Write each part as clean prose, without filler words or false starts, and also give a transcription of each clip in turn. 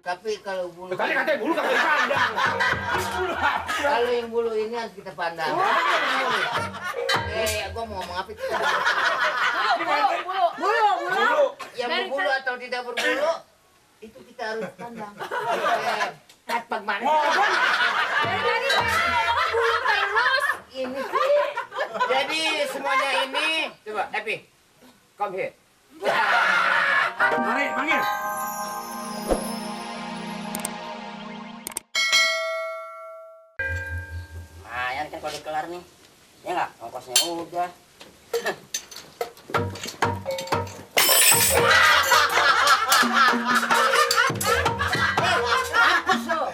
Tapi kalau bulu... Tadi katanya bulu kagak dipandang. Kalau yang bulu ini harus kita pandang. Gua mau ngomong apa? Bulu. Yang berbulu atau tidak berbulu, itu kita harus pandang. Apa mana? Dari tadi bulu terus. Ini sih. Jadi semuanya ini, coba Epi, come here. Mari, panggil. Lumayan kan kalau dikelar nih. Ya nggak? Ongkosnya udah.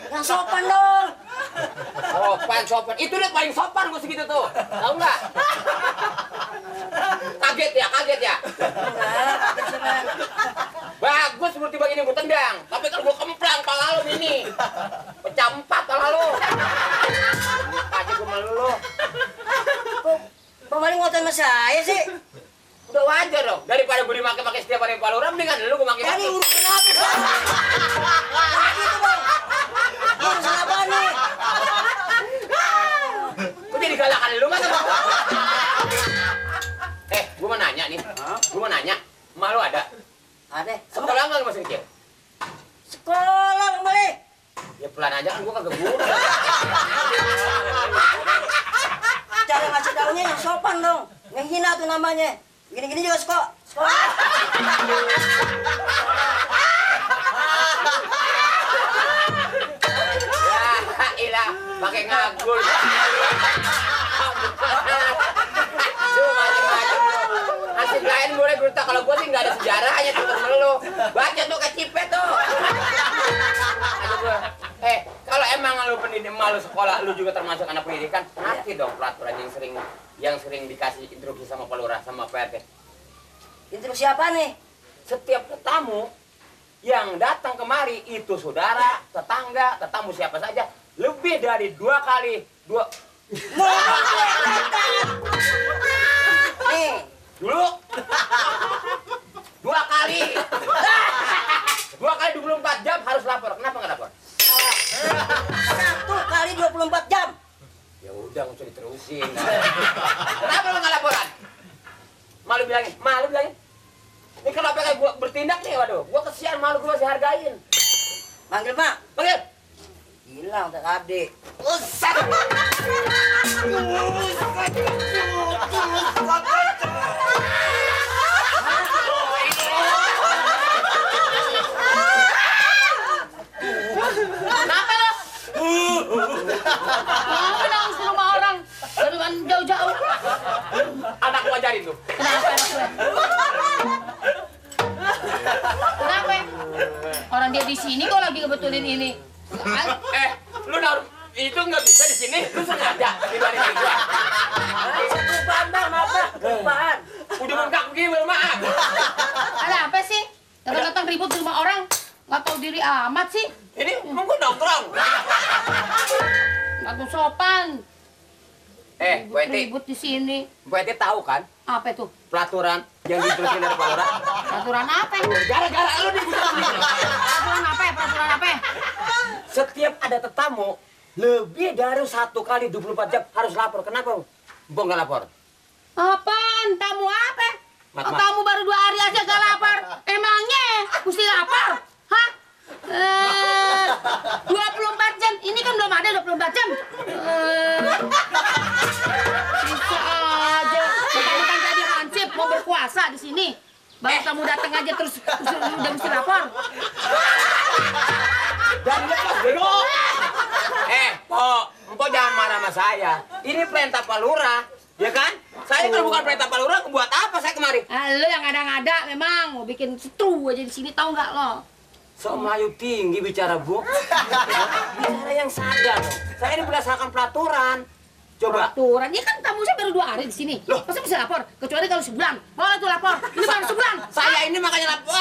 Yang sopan dong. Sopan. Itu udah paling sopan gue segitu tuh. Tahu nggak? Kaget ya? Bagus seperti begini gue tendang. Tapi kalau gue kemplang pala lu ini. Pecah 4 pala lu. Aja gue malu lu. Kok Bang Mali ngotot sama saya sih? Udah wajar dong. Daripada gue dimaki-maki setiap hari Pak Lurah, mendingan lu gue maki-maki. Jadi urusan apa sih? Kayak gitu Bang. Urusan apa nih? Kok jadi galakan lu masa Bang? Gue mau nanya nih. Gue mau nanya. Emak lu ada? Ada. Sekolah nggak masih kecil? Sekolah Bang Mali. Ya pelan aja kan gue kagak guru. Cara ngasih taunya yang sopan dong. Yang hina tuh namanya. Gini-gini juga sekolah. Ya ilah, pakai ngagul. Duh, macam-macam lu. Nasib lain boleh berita, kalau gue sih nggak ada sejarahnya tuh temen lu. Baca tuh ke Cipet tuh. Aduh gue. Kalau emang lu pendidik malu sekolah, lu juga termasuk anak pendidikan, ngerti dong peraturan yang sering dikasih instruksi sama Pak Lurah sama Pak RT. Instruksi apa nih? Setiap tamu yang datang kemari itu saudara, tetangga, tetamu siapa saja, lebih dari 2 kali. Nih. Dulu 2 kali. 2 kali 24 jam harus lapor. Kenapa nggak lapor? 1 kali 24 jam. Ya udah, nggak usah diterusin. Kenapa lu nggak laporan? Malu bilangin. Ini kenapa kayak gua bertindak nih, waduh. Gua kesian, malu gua masih hargain. Panggil Pak. Panggil. Hilang tadi. Usah. Kenapa lo? Kenapa nangis di rumah orang? Dari kan jauh-jauh. Anak gua ajarin tuh. Kenapa anak gue? Kenapa? Orang dia di sini kok lagi ngebetulin ini. Lu naruh itu nggak bisa di sini. Lu sengaja dibandingin gua. Kelupaan Bang, maaf Bang. Kelupaan. Udah bengkak begini, maaf. Ada apa sih? Datang-datang ribut di rumah orang. Nggak tahu diri amat sih. Ini emang gua nongkrong. Nggak tahu sopan. Bu Eti. Ribut di sini. Bu Eti tahu kan Apa itu? peraturan yang diterusin dari Pak Lurah? Peraturan apa? Gara-gara lu nih gua. Peraturan apa? Peraturan apa? Setiap ada tetamu lebih dari 1 kali 24 jam harus lapor. Kenapa? Gua nggak lapor. Apaan? Tamu apa? Mat. Tamu baru 2 hari aja gak lapar. Emangnya mesti lapar? Hah? 24 jam. Ini kan belum ada 24 jam. Bisa aja. Bukan tadi hansip mau berkuasa di sini. Baru kamu datang aja terus udah mesti lapor. Dan lepas bego. Empok jangan marah sama saya. Ini perintah Pak Lurah, ya kan? Saya kalau bukan perintah Pak Lurah, buat apa saya kemari? Lu yang ngada-ngada memang mau bikin setru aja di sini, tahu nggak lo? Sok Melayu tinggi bicara, Bu. Bicara yang sadar. Saya ini berdasarkan peraturan. Coba. Peraturan, ya kan tamu saya baru 2 hari di sini. Loh. Masa bisa lapor? Kecuali kalau sebulan. Boleh tuh lapor. Ini baru sebulan. Saya ini makanya lapor.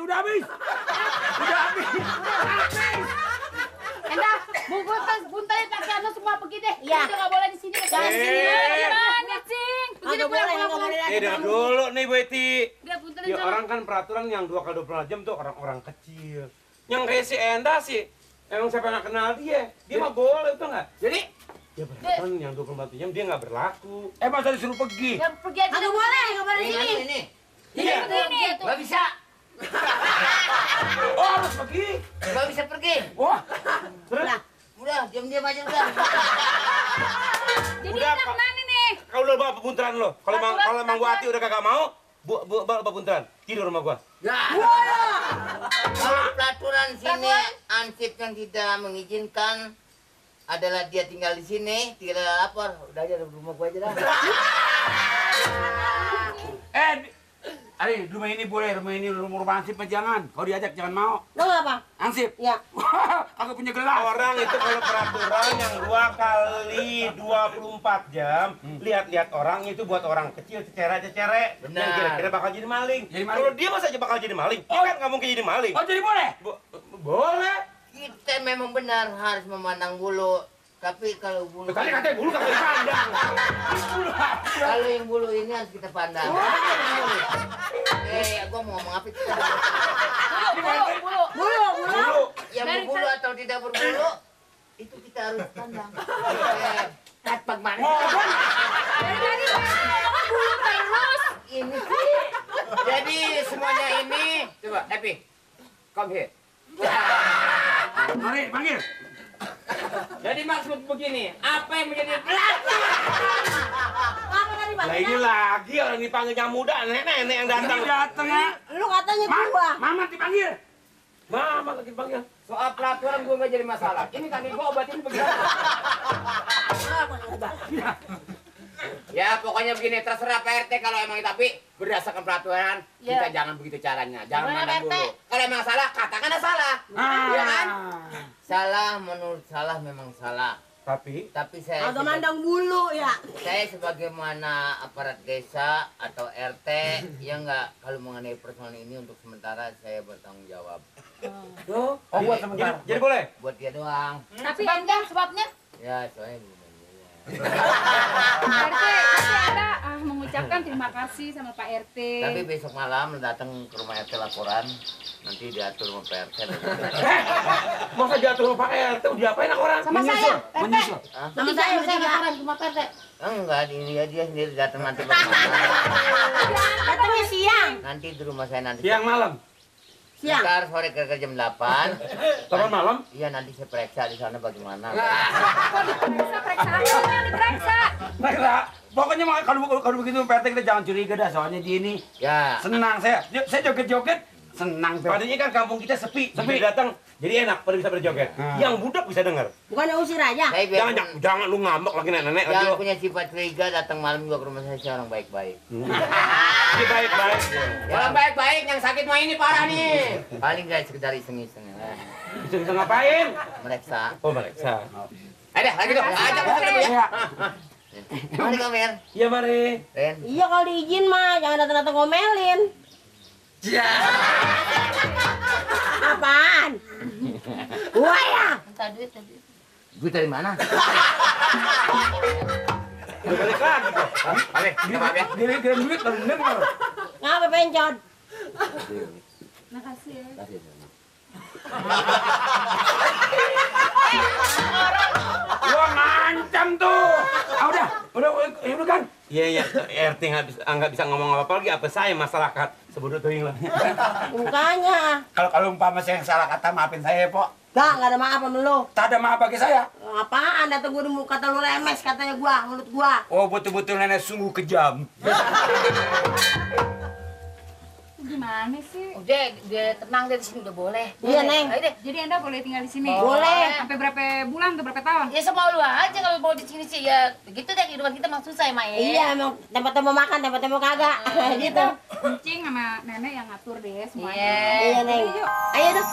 Udah habis. Endah, buntai pakaiannya semua pergi deh. Iya. Udah nggak boleh di sini. Jangan di sini. Gimana, Cing? Begini Nggak boleh, nggak pulang. boleh lagi. Dengar dulu nih Bu Eti. Udah buntai Ya orang kan peraturan yang 2 kali 24 jam tuh orang-orang kecil. Yang kayak si Enda sih, emang siapa nggak kenal dia? Dia mah boleh tuh nggak? Jadi ya peraturan yang 24 jam dia nggak berlaku. Masa disuruh pergi? Ya pergi aja. Nggak boleh di sini. Ini. Iya. Ini. Nggak bisa. Oh harus pergi. Nggak bisa pergi. Wah. Terus? Udah, diam-diam aja udah. Jadi Udah, kita Pak. kemana nih? Kau udah bawa pebunteran lo. Kalau Peraturan emang Bu Ati udah kagak mau, bawa pebunteran. Tidur rumah gua. Nah, kalau peraturan sini ansip yang tidak mengizinkan adalah dia tinggal di sini, tidak lapor. Udah aja di rumah gua aja dah. Ari, rumah ini boleh, rumah Ansip mah jangan. Kalau diajak jangan mau. Lo apa? Ansip. Ya. Kagak punya gelas. Orang itu kalau peraturan yang 2 kali 24 jam, lihat-lihat orang itu buat orang kecil cecere-cecere. Benar. Yang kira-kira bakal jadi maling. Jadi maling. Kalau dia masa aja bakal jadi maling, kan nggak mungkin jadi maling. Oh, jadi boleh? Boleh. Kita memang benar harus memandang bulu. Tapi kalau bulu, Tadi katanya bulu kagak dipandang. kalau yang bulu ini harus kita pandang. Gua mau ngomong apa itu? Bulu. Dulu. Yang berbulu atau tidak berbulu, itu kita harus pandang. Bagaimana? Bulu terus. Ini sih. Jadi semuanya ini, coba Epi, come here. Mari, panggil. Jadi maksud begini, apa yang menjadi pelatih? Apa tadi Pak? Nah ini lagi orang dipanggilnya muda, nenek-nenek yang datang. Ini datang ya. Lu katanya gua. Mama dipanggil. Mama lagi dipanggil. Soal peraturan gue nggak jadi masalah. Ini kaki gue obatin begini. Ya pokoknya begini, terserah Pak RT kalau emang tapi berdasarkan peraturan Ya. kita jangan begitu caranya, jangan Gimana, mandang Pak RT? dulu. Kalau emang salah, katakan ada salah. Ah. Iya kan? Salah menurut salah memang salah. Tapi saya Agak mandang bulu ya. saya sebagaimana aparat desa atau RT ya enggak, kalau mengenai persoalan ini untuk sementara saya bertanggung jawab. Oh, buat sementara. Jadi boleh? Buat dia doang. Tapi Anda sebabnya? Ya, soalnya belum ada. Pak RT, Anda mengucapkan terima kasih sama Pak RT. Tapi besok malam datang ke rumah RT laporan, nanti diatur sama Pak RT. Masa diatur sama Pak RT, diapain orang? Sama saya, RT. Menyusul. Hah? Sama saya laporan ke Pak RT. Enggak, dia sendiri datang nanti bagaimana. Datangnya siang. Nanti di rumah saya nanti. Siang malam? Siang. Ntar sore kira-kira jam 8. 8 malam? Iya, nanti saya periksa di sana bagaimana. Periksa yang diperiksa. Nah, pokoknya kalau begitu Pak RT kita jangan curiga dah, soalnya dia ini Ya. senang saya joget-joget, senang. Padahal kan kampung kita sepi. Jadi datang, jadi enak pada bisa berjoget. Yang budak bisa dengar. Bukannya usir aja. Saya Jangan lu ngambek lagi nenek lagi. jangan punya sifat curiga, datang malam juga ke rumah saya orang baik-baik. Ini baik-baik. Yang baik-baik, yang sakit mah ini parah nih. Paling nggak sekedar iseng-iseng. Bisa ngapain? Mereka. Oh, mereka. Ada lagi dong. Ajak masuk dulu ya. Mari Kamer. Iya, mari. Ren. Iya kalau diizin mah, jangan datang-datang ngomelin. Apaan? Wah ya. Minta duit tadi. Gue dari mana? Udah balik lagi kok. Balik, maaf ya. Dia kirim duit dari dengar. Ngapa pencot? Makasih ya. Kasih. Gua ngancam tuh. Udah kan. Iya, RT nggak bisa ngomong apa-apa lagi. Apa saya masyarakat sebudut tuing lah. Mukanya. Kalau umpama saya yang salah kata, maafin saya, Pok. Nggak ada maaf sama lu. Tak ada maaf bagi saya. Apaan datang gua di muka kata lu lemes katanya gua, mulut gua. Oh, betul-betul nenek sungguh kejam. Gimana sih? Udah, dia tenang deh di sini udah boleh. Iya, Neng. Ayo deh. Jadi Anda boleh tinggal di sini? Boleh. Sampai berapa bulan atau berapa tahun? Ya semau lu aja kalau mau di sini sih ya begitu deh kehidupan kita emang susah ya Mae. Iya, emang tempat mau makan, tempat mau kagak. Gitu. Kucing sama nenek yang ngatur deh semuanya. Iya. Iya, Neng. Ayo dong.